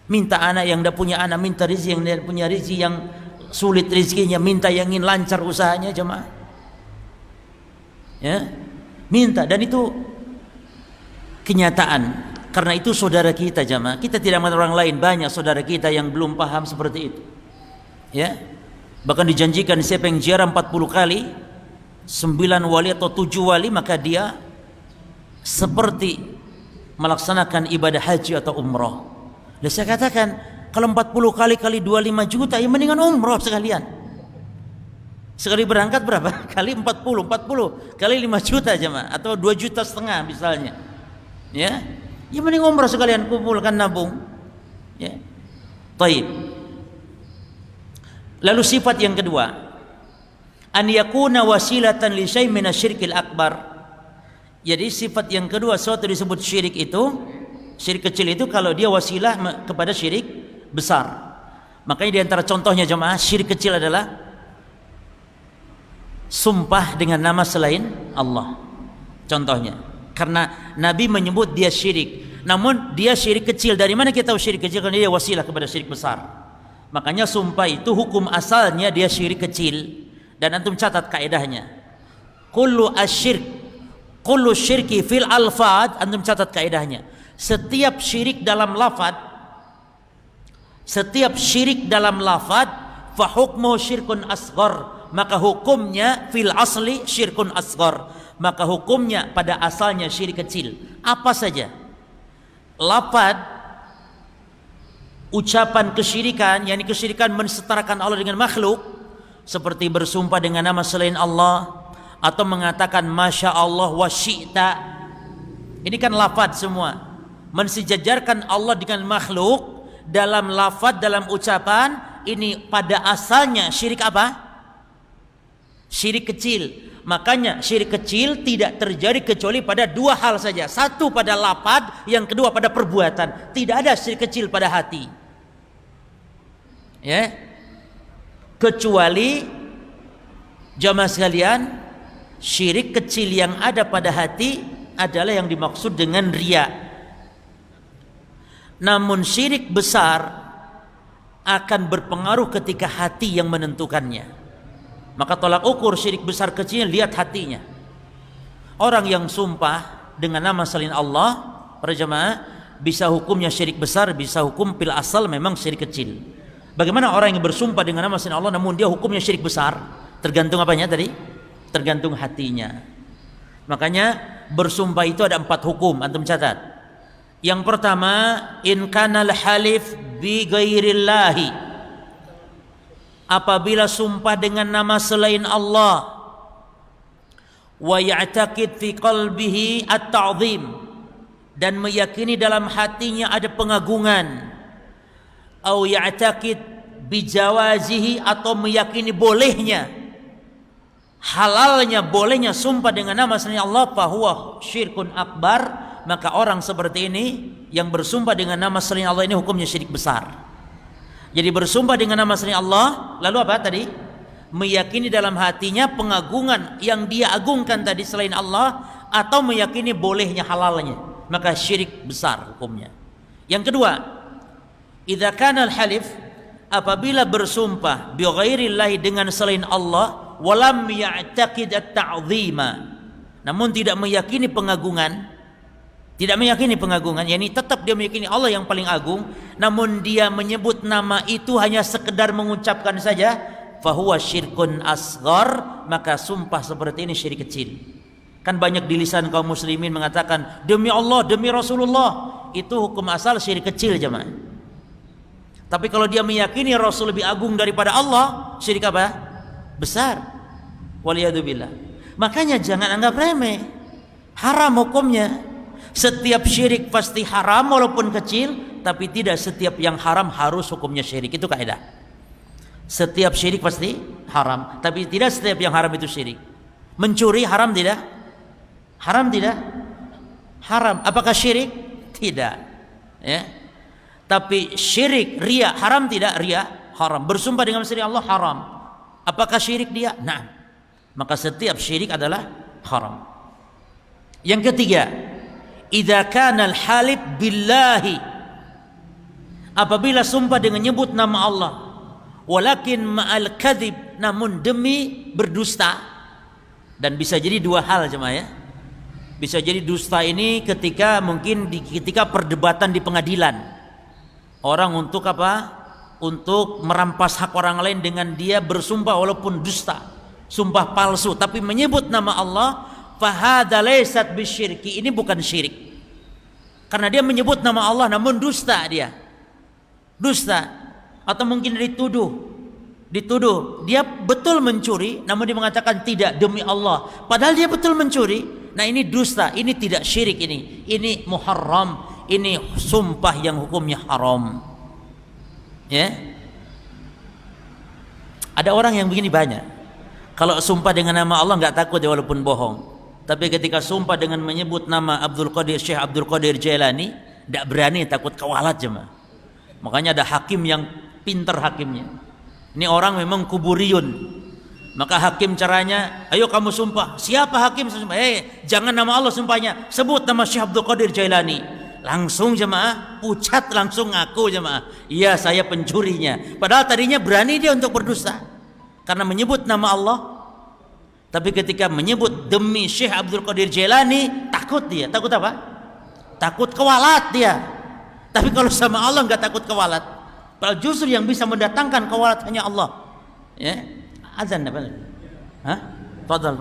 Minta anak yang tidak punya anak, minta rezeki yang tidak punya rezeki, yang sulit rezekinya, minta yang ingin lancar usahanya jemaah. Ya, minta, dan itu kenyataan. Karena itu saudara kita jamaah, kita tidak mengatakan orang lain, banyak saudara kita yang belum paham seperti itu. Ya, bahkan dijanjikan siapa yang ziarah 40 kali 9 wali atau 7 wali maka dia seperti melaksanakan ibadah haji atau umrah. Dan saya katakan kalau 40 kali kali 25 juta ya mendingan umrah sekalian. Sekali berangkat berapa? Kali 40 kali 5 juta jemaah atau 2,5 juta misalnya. Ya. Ya mending umrah sekalian, kumpulkan nabung. Ya. Taib. Lalu sifat yang kedua, an yakuna wasilatan li syai' min asyirkil akbar. Jadi sifat yang kedua, suatu disebut syirik itu, syirik kecil itu kalau dia wasilah kepada syirik besar. Makanya di antara contohnya jemaah, syirik kecil adalah sumpah dengan nama selain Allah. Contohnya, karena Nabi menyebut dia syirik, namun dia syirik kecil. Dari mana kita tahu syirik kecil? Karena dia wasilah kepada syirik besar. Makanya sumpah itu hukum asalnya dia syirik kecil. Dan antum catat kaidahnya. Kullu asyirk, kullu syirki fil alfad, antum catat kaidahnya. Setiap syirik dalam lafad, setiap syirik dalam lafad, fa hukmu syirkun asghar, maka hukumnya fil asli syirkun asghar, maka hukumnya pada asalnya syirik kecil. Apa saja lafad, ucapan kesyirikan, yakni kesyirikan mensetarakan Allah dengan makhluk, seperti bersumpah dengan nama selain Allah atau mengatakan masya Allah wa syi'ta. Ini kan lafad semua, mensejajarkan Allah dengan makhluk dalam lafad, dalam ucapan. Ini pada asalnya syirik apa? Syirik kecil. Makanya syirik kecil tidak terjadi kecuali pada dua hal saja. Satu pada lafaz, yang kedua pada perbuatan. Tidak ada syirik kecil pada hati. Ya. Kecuali jamaah sekalian, syirik kecil yang ada pada hati adalah yang dimaksud dengan riya. Namun syirik besar akan berpengaruh ketika hati yang menentukannya. Maka tolak ukur syirik besar kecilnya lihat hatinya. Orang yang sumpah dengan nama selain Allah, para jamaah, bisa hukumnya syirik besar, bisa hukum pil asal memang syirik kecil. Bagaimana orang yang bersumpah dengan nama selain Allah namun dia hukumnya syirik besar? Tergantung apanya tadi? Tergantung hatinya. Makanya bersumpah itu ada 4 hukum, antum catat. Yang pertama, in kanal halif bi ghairillahi. Apabila sumpah dengan nama selain Allah, wa ya'taqid fi qalbihi at-ta'zim, dan meyakini dalam hatinya ada pengagungan, au ya'taqid bi jawazihi, atau meyakini bolehnya, halalnya, bolehnya sumpah dengan nama selain Allah, fahuwa syirkun akbar. Maka orang seperti ini yang bersumpah dengan nama selain Allah ini hukumnya syirik besar. Jadi bersumpah dengan nama selain Allah, lalu apa tadi? Meyakini dalam hatinya pengagungan yang dia agungkan tadi selain Allah, atau meyakini bolehnya, halalnya, maka syirik besar hukumnya. Yang kedua, idza kana al-halif, apabila bersumpah bi ghairillahi dengan selain Allah, walam ya'taqid at-ta'zima, namun tidak meyakini pengagungan, yakni tetap dia meyakini Allah yang paling agung, namun dia menyebut nama itu hanya sekedar mengucapkan saja, fahuwa syirkun asghar, maka sumpah seperti ini syirik kecil. Kan banyak di lisan kaum muslimin mengatakan demi Allah, demi Rasulullah, itu hukum asal syirik kecil jemaah. Tapi kalau dia meyakini Rasul lebih agung daripada Allah, syirik apa? Besar. Waliyadzubillah. Makanya jangan anggap remeh, haram hukumnya. Setiap syirik pasti haram walaupun kecil, tapi tidak setiap yang haram harus hukumnya syirik. Itu kaidah. Setiap syirik pasti haram, tapi tidak setiap yang haram itu syirik. Mencuri haram tidak? Haram tidak? Haram. Apakah syirik? Tidak. Ya. Tapi syirik, riya haram tidak? Riya haram. Bersumpah dengan selain Allah haram. Apakah syirik dia? Nah. Maka setiap syirik adalah haram. Yang ketiga, idza kana al-halif billahi, apabila sumpah dengan nyebut nama Allah, walakin ma'al kadzib, namun demi berdusta. Dan bisa jadi dua hal jemaah ya. Bisa jadi dusta ini ketika mungkin ketika perdebatan di pengadilan. Orang untuk apa? Untuk merampas hak orang lain dengan dia bersumpah walaupun dusta, sumpah palsu, tapi menyebut nama Allah. Fahadha laysat bisyirki, ini bukan syirik. Karena dia menyebut nama Allah namun dusta dia. Dusta. Atau mungkin dituduh dia betul mencuri namun dia mengatakan tidak, demi Allah, padahal dia betul mencuri. Nah ini dusta, ini tidak syirik, ini muharram, ini sumpah yang hukumnya haram. Ya. Ada orang yang begini banyak. Kalau sumpah dengan nama Allah enggak takut dia walaupun bohong. Tapi ketika sumpah dengan menyebut nama Syekh Abdul Qadir Jailani, tidak berani, takut kewalat jemaah. Makanya ada hakim yang pintar hakimnya. Ini orang memang kuburiyun. Maka hakim caranya, ayo kamu sumpah. Siapa hakim? Jangan nama Allah sumpahnya, sebut nama Syekh Abdul Qadir Jailani. Langsung jemaah, pucat, langsung ngaku jemaah. Iya, saya pencurinya. Padahal tadinya berani dia untuk berdusta karena menyebut nama Allah. Tapi ketika menyebut demi Syekh Abdul Qadir Jailani, takut dia. Takut apa? Takut kewalat dia. Tapi kalau sama Allah enggak takut kewalat. Padahal justru yang bisa mendatangkan kewalat hanya Allah. Ya. Azan apa? Hah? Fadal.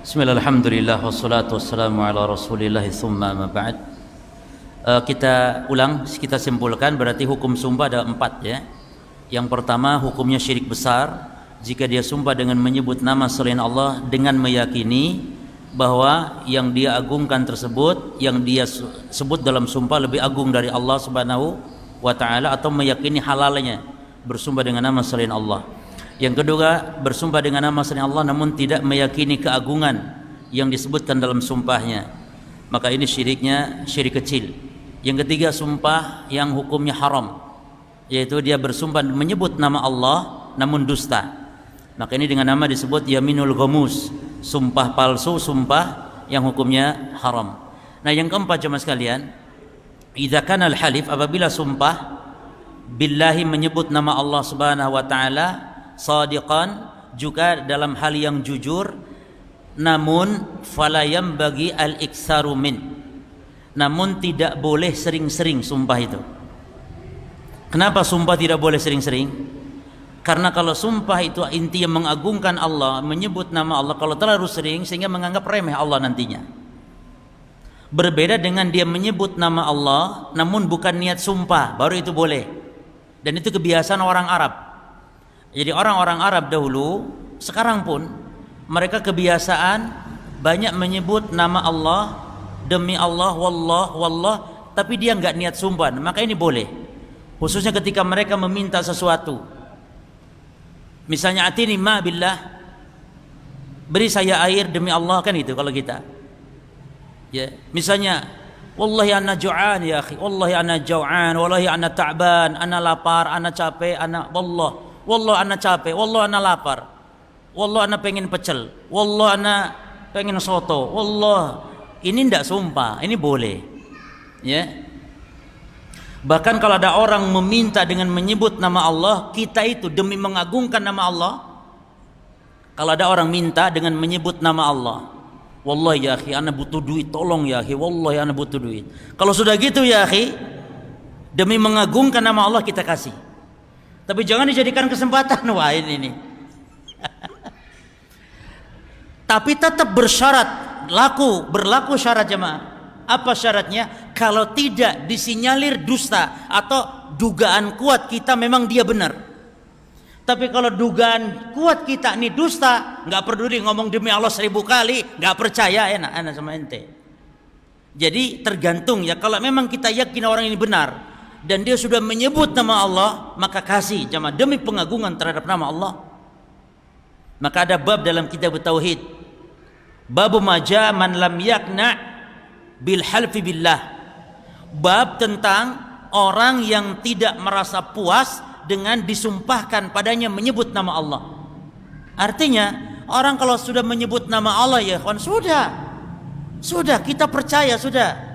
Bismillah, alhamdulillah, wassalatu wassalamu ala rasulillah, thumma ma ba'd. Kita ulang, kita simpulkan, berarti hukum sumpah ada 4 ya. Yang pertama, hukumnya syirik besar jika dia sumpah dengan menyebut nama selain Allah dengan meyakini bahwa yang dia agungkan tersebut, yang dia sebut dalam sumpah lebih agung dari Allah Subhanahu wa ta'ala, atau meyakini halalnya bersumpah dengan nama selain Allah. Yang kedua, bersumpah dengan nama selain Allah namun tidak meyakini keagungan yang disebutkan dalam sumpahnya, maka ini syiriknya syirik kecil. Yang ketiga, sumpah yang hukumnya haram, yaitu dia bersumpah menyebut nama Allah namun dusta, maka ini dengan nama disebut yaminul ghamus, sumpah palsu, sumpah yang hukumnya haram. Nah, yang keempat jemaah sekalian, idza kana al-halif, apabila sumpah billahi menyebut nama Allah Subhanahu wa taala sadiqan, juga dalam hal yang jujur, namun fala yambagi al-iktsaru min, namun tidak boleh sering-sering sumpah itu. Kenapa sumpah tidak boleh sering-sering? Karena kalau sumpah itu intinya mengagungkan Allah, menyebut nama Allah, kalau terlalu sering sehingga menganggap remeh Allah nantinya. Berbeda dengan dia menyebut nama Allah namun bukan niat sumpah, baru itu boleh. Dan itu kebiasaan orang Arab. Jadi orang-orang Arab dahulu, sekarang pun mereka kebiasaan banyak menyebut nama Allah, demi Allah, wallah, wallah, tapi dia enggak niat sumpah. Maka ini boleh, khususnya ketika mereka meminta sesuatu. Misalnya atini ma billah, beri saya air demi Allah, kan itu kalau kita. Ya, misalnya wallahi ana ju'an ya akhi, wallahi ana jau'an, wallahi ana ta'ban, ana lapar, ana capek, ana wallah ana capek, wallah ana lapar, wallah ana pengen pecel, wallah ana pengen soto, wallah. Ini tidak sumpah, ini boleh ya. Bahkan kalau ada orang meminta dengan menyebut nama Allah, kita itu demi mengagungkan nama Allah. Kalau ada orang minta dengan menyebut nama Allah, wallahi ya akhi ana butuh duit, tolong ya akhi, wallahi ana butuh duit. Kalau sudah gitu ya akhi, demi mengagungkan nama Allah kita kasih. Tapi jangan dijadikan kesempatan, wah ini. Tapi tetap bersyarat, berlaku syarat jemaah. Apa syaratnya? Kalau tidak disinyalir dusta atau dugaan kuat kita memang dia benar. Tapi kalau dugaan kuat kita ini dusta, nggak peduli ngomong demi Allah 1000 kali, nggak percaya, enak sama ente. Jadi tergantung ya. Kalau memang kita yakin orang ini benar dan dia sudah menyebut nama Allah, maka kasih jemaah demi pengagungan terhadap nama Allah. Maka ada bab dalam kitab tauhid, bab maja man lam yakna bil halfi billah, bab tentang orang yang tidak merasa puas dengan disumpahkan padanya menyebut nama Allah. Artinya orang kalau sudah menyebut nama Allah ya kawan, sudah kita percaya sudah.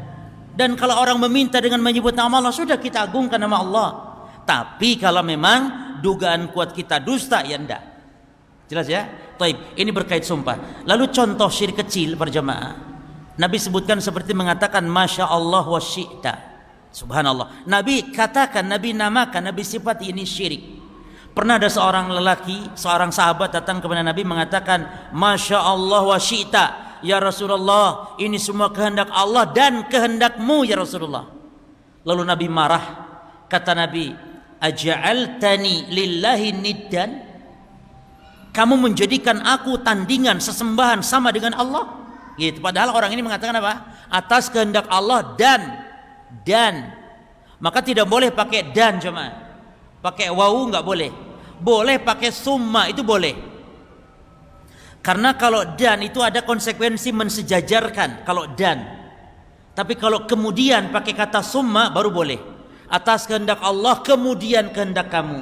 Dan kalau orang meminta dengan menyebut nama Allah, sudah kita agungkan nama Allah. Tapi kalau memang dugaan kuat kita dusta, ya enggak. Jelas ya? Taib. Ini berkait sumpah. Lalu contoh syirik kecil berjamaah, Nabi sebutkan seperti mengatakan Masya Allah wa syi'ta. Subhanallah. Nabi katakan, Nabi namakan, Nabi sifat ini syirik. Pernah ada seorang lelaki, seorang sahabat datang kepada Nabi mengatakan Masya Allah wa syi'ta, ya Rasulullah, ini semua kehendak Allah dan kehendakmu ya Rasulullah. Lalu Nabi marah, kata Nabi, aja'altani lillahi niddan, kamu menjadikan aku tandingan, sesembahan sama dengan Allah gitu. Padahal orang ini mengatakan apa? Atas kehendak Allah dan maka tidak boleh pakai dan jemaah, pakai wawu nggak boleh. Boleh pakai summa, itu boleh. Karena kalau dan itu ada konsekuensi mensejajarkan kalau dan. Tapi kalau kemudian pakai kata summa baru boleh. Atas kehendak Allah kemudian kehendak kamu.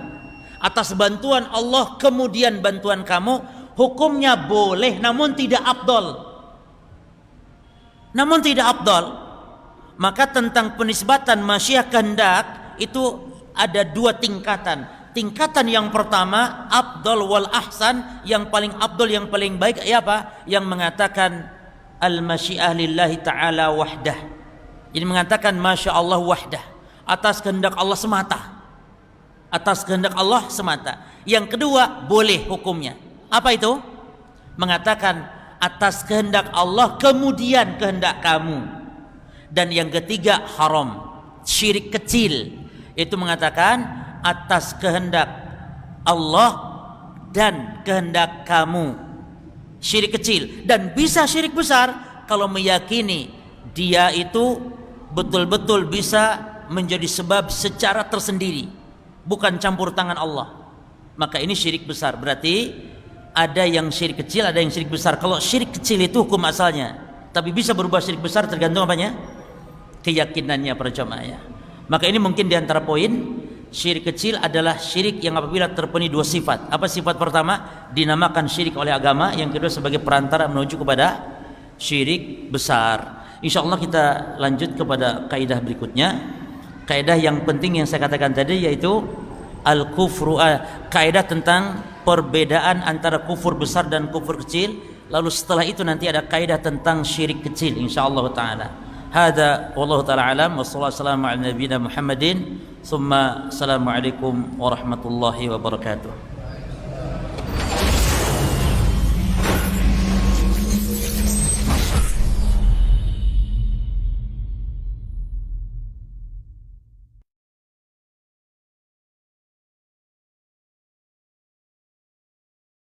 Atas bantuan Allah kemudian bantuan kamu, hukumnya boleh namun tidak afdal. Maka tentang penisbatan masyiah kehendak itu ada 2 tingkatan. Tingkatan yang pertama afdal wal ahsan, yang paling afdal, yang paling baik ya apa? Yang mengatakan al masyiah lillahi ta'ala wahdah. Ini mengatakan masya Allah wahdah, atas kehendak Allah semata. Atas kehendak Allah semata. Yang kedua boleh hukumnya. Apa itu? Mengatakan atas kehendak Allah kemudian kehendak kamu. Dan yang ketiga haram, syirik kecil, itu mengatakan atas kehendak Allah dan kehendak kamu, syirik kecil. Dan bisa syirik besar kalau meyakini dia itu betul-betul bisa menjadi sebab secara tersendiri, bukan campur tangan Allah, maka ini syirik besar. Berarti ada yang syirik kecil, ada yang syirik besar. Kalau syirik kecil itu hukum asalnya, tapi bisa berubah syirik besar tergantung apanya? Keyakinannya para jamaah ya. Maka ini mungkin diantara poin, syirik kecil adalah syirik yang apabila terpenuhi dua sifat. Apa sifat pertama? Dinamakan syirik oleh agama. Yang kedua sebagai perantara menuju kepada syirik besar. InsyaAllah kita lanjut kepada kaidah berikutnya. Kaidah yang penting yang saya katakan tadi, yaitu al-kufru, kaidah tentang perbedaan antara kufur besar dan kufur kecil. Lalu setelah itu nanti ada kaidah tentang syirik kecil insyaallah taala. Hada wallahu taala alam, wassalamu ala nabiyina Muhammadin, summa assalamu alaikum warahmatullahi wabarakatuh.